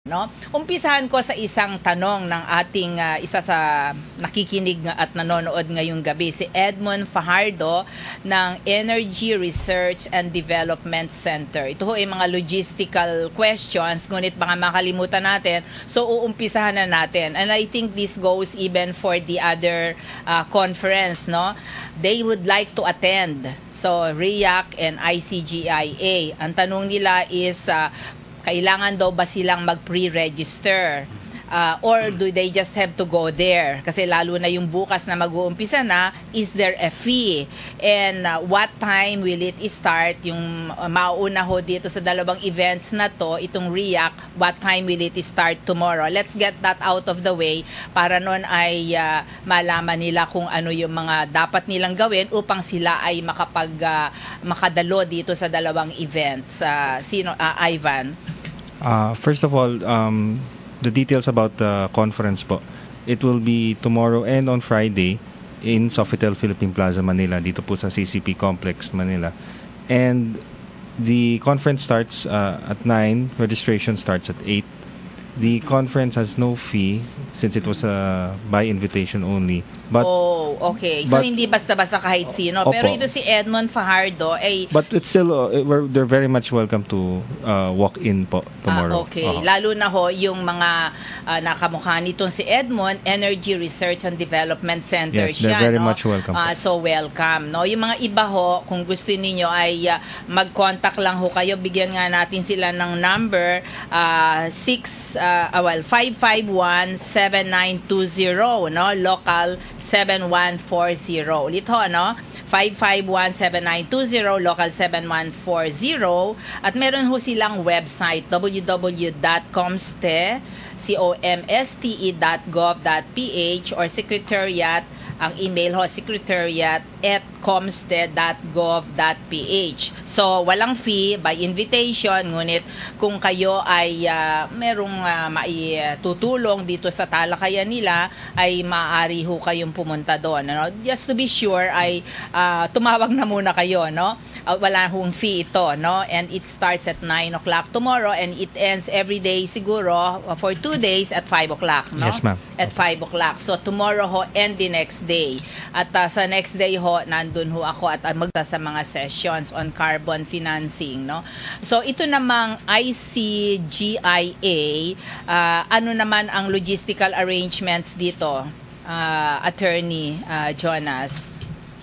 No? Umpisahan ko sa isang tanong ng ating isa sa nakikinig at nanonood ngayong gabi, si Edmond Fajardo ng Energy Research and Development Center. Ito ho ay mga logistical questions, ngunit baka makalimutan natin. So uumpisahan na natin. And I think this goes even for the other conference, no? They would like to attend. So REAC and ICGIA. Ang tanong nila is kailangan daw ba silang mag-pre-register? Or do they just have to go there? Kasi lalo na yung bukas na mag-uumpisa na, is there a fee? And what time will it start? Yung mauna ho dito sa dalawang events na to, itong REAC, what time will it start tomorrow? Let's get that out of the way para noon ay malaman nila kung ano yung mga dapat nilang gawin upang sila ay makadalo dito sa dalawang events. Ivan? First of all, the details about the conference po. It will be tomorrow and on Friday in Sofitel Philippine Plaza, Manila, dito po sa CCP Complex, Manila. And the conference starts at 9, registration starts at 8. The conference has no fee since it was by invitation only. But, okay. So hindi basta-basta kahit sino. Opo. Pero ito si Edmond Fajardo ay... But it's still, they're very much welcome to walk in po tomorrow. Okay. Lalo na ho yung mga nakamukha nitong si Edmond, Energy Research and Development Center yes, siya. They're very much welcome. So welcome. No? Yung mga iba ho, kung gusto niyo ay mag-contact lang ho kayo. Bigyan nga natin sila ng number 551-7920, no? Local 7140. Ulit ho, no? 551-7920, local 7140. At meron ho silang website, www.comste.gov.ph or secretariat. Ang email ho, secretariat@comste.gov.ph. So, walang fee, by invitation, ngunit kung kayo ay merong maitutulong dito sa talakayan nila, ay maaari ho kayong pumunta doon. No? Just to be sure, ay tumawag na muna kayo, no? Wala hong fee ito, no? And it starts at 9 o'clock tomorrow and it ends every day siguro for 2 days at 5 o'clock, no? Yes, ma'am. At 5 o'clock. So, tomorrow ho and the next day. At sa next day ho, nandun ho ako at magta sa mga sessions on carbon financing, no? So, ito namang ICGIA, ano naman ang logistical arrangements dito, Attorney Jonas?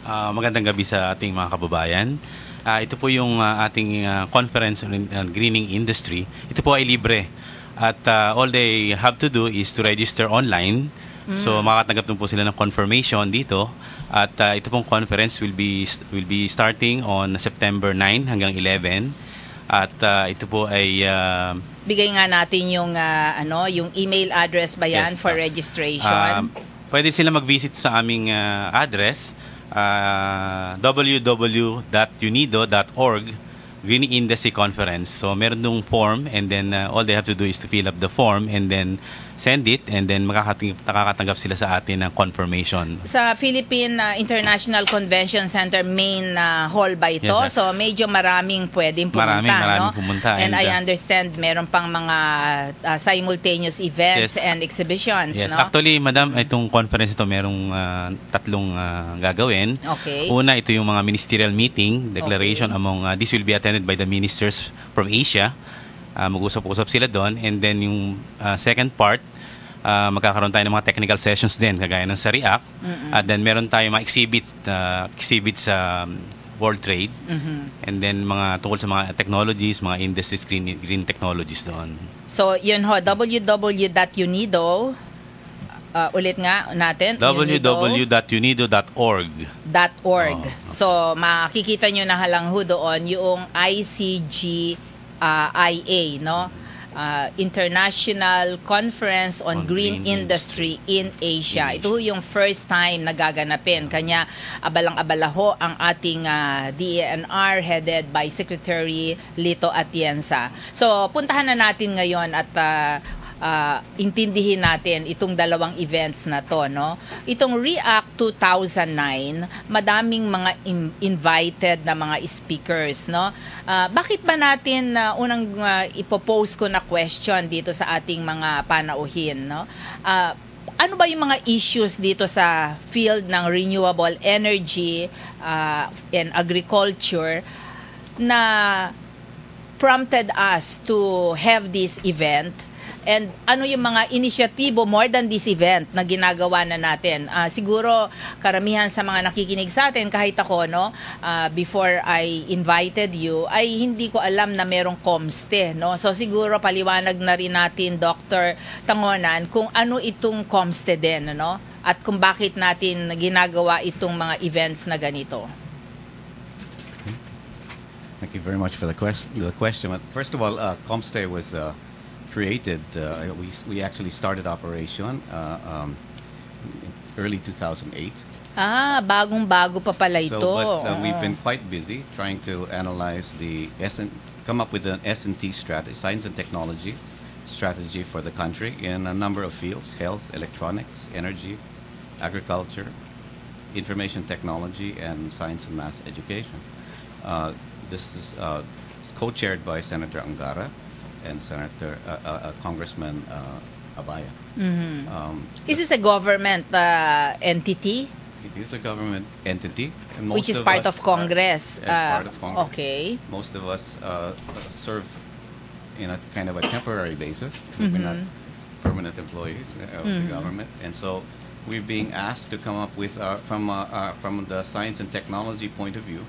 Magandang gabi sa ating mga kababayan. Ito po yung ating conference on greening industry. Ito po ay libre. At all they have to do is to register online. So makakatanggap po sila ng confirmation dito. At ito pong conference will be starting on September 9 hanggang 11. At ito po ay bigay nga natin yung yung email address ba yan for registration? Pwede sila mag-visit sa aming address, www.unido.org, Greening Industry Conference. So meron nung form and then all they have to do is to fill up the form and then send it and then makakatanggap sila sa atin ng confirmation. Sa Philippine International Convention Center main hall ba ito? Yes, so medyo maraming pwedeng pumunta, maraming no? pumunta. And I understand meron pang mga simultaneous events and exhibitions, yes. No? Actually, madam, itong conference ito merong tatlong gagawin. Okay. Una, ito yung mga ministerial meeting, declaration among, this will be attended by the ministers from Asia. Mag-usap-usap sila doon. And then yung second part, magkakaroon tayo ng mga technical sessions din, kagaya ng sa REAC. At then meron tayo mga exhibit sa World Trade. And then mga tungkol sa mga technologies, mga industries, green technologies doon. So yun ho, www.unido, ulit nga natin, www.unido.org. So makikita nyo na halang ho doon yung ICGIA, no? International Conference on Green Industry in Asia. Ito yung first time na gaganapin. Kanya abalang-abala ho ang ating DENR headed by Secretary Lito Atienza. So puntahan na natin ngayon at intindihin natin itong dalawang events na to, no? Itong REACT 2009, madaming mga invited na mga speakers, no? Bakit ba natin unang ipopose ko na question dito sa ating mga panauhin, no? Ano ba yung mga issues dito sa field ng renewable energy and agriculture na prompted us to have this event? And ano yung mga inisyatibo more than this event na ginagawa na natin? Siguro karamihan sa mga nakikinig sa atin, kahit ako, no, before I invited you, ay hindi ko alam na merong COMSTE, no? So siguro paliwanag na rin natin, Dr. Tangonan, kung ano itong COMSTE din, no? At kung bakit natin ginagawa itong mga events na ganito. Thank you very much for the question. First of all, COMSTE was created. We actually started operation early 2008. Bagong-bago pa pala ito. But we've been quite busy trying to analyze come up with an S&T strategy, science and technology strategy for the country in a number of fields: health, electronics, energy, agriculture, information technology, and science and math education. This is co-chaired by Senator Angara and Congressman Abaya. Is this a government entity? It is a government entity. And Which is part of Congress. Part of Congress. Okay. Most of us serve in a kind of a temporary basis. We're not permanent employees of the government. And so we're being asked to come up with, from the science and technology point of view,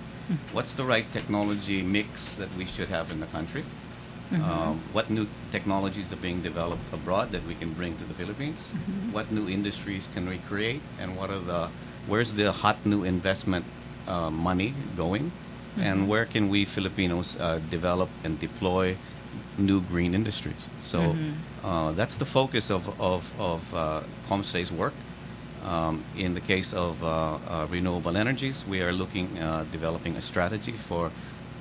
what's the right technology mix that we should have in the country? What new technologies are being developed abroad that we can bring to the Philippines? What new industries can we create? And where's the hot new investment money going? And where can we Filipinos develop and deploy new green industries? So that's the focus of COMSTE's work. In the case of renewable energies, we are developing a strategy for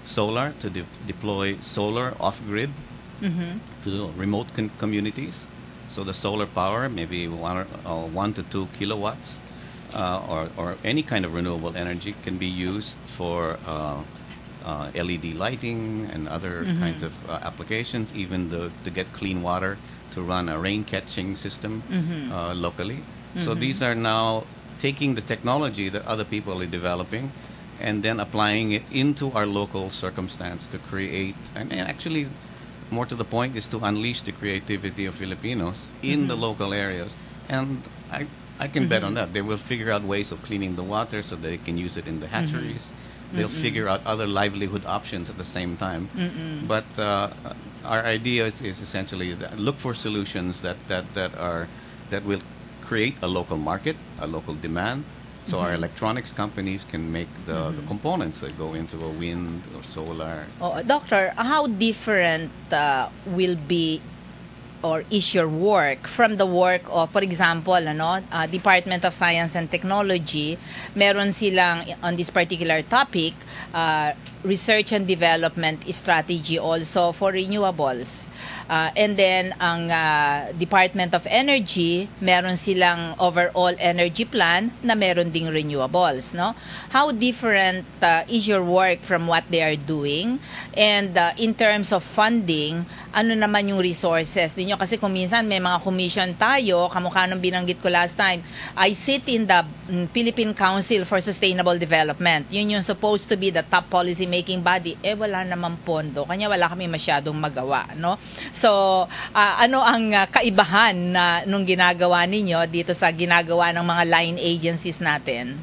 solar, to deploy solar off-grid to remote communities. So the solar power, maybe 1 to 2 kilowatts, or any kind of renewable energy, can be used for LED lighting and other kinds of applications, even to get clean water, to run a rain-catching system locally. So these are now taking the technology that other people are developing and then applying it into our local circumstance to create, and actually more to the point is to unleash the creativity of Filipinos in the local areas. And I can bet on that. They will figure out ways of cleaning the water so they can use it in the hatcheries. They'll figure out other livelihood options at the same time. But our idea is essentially look for solutions that will create a local market, a local demand, so our electronics companies can make the components that go into a wind or solar. Doctor, how different will be or is your work from the work of, for example, Department of Science and Technology? Meron silang, on this particular topic, research and development strategy also for renewables. And then, ang Department of Energy, meron silang overall energy plan na meron ding renewables, no? How different is your work from what they are doing? And in terms of funding, ano naman yung resources ninyo? Kasi kung minsan may mga commission tayo, kamukha nung binanggit ko last time, I sit in the Philippine Council for Sustainable Development. Yun yung supposed to be the top policy making body. Wala namang pondo. Kanya wala kami masyadong magawa, no? So, ano ang kaibahan na nung ginagawa ninyo dito sa ginagawa ng mga line agencies natin?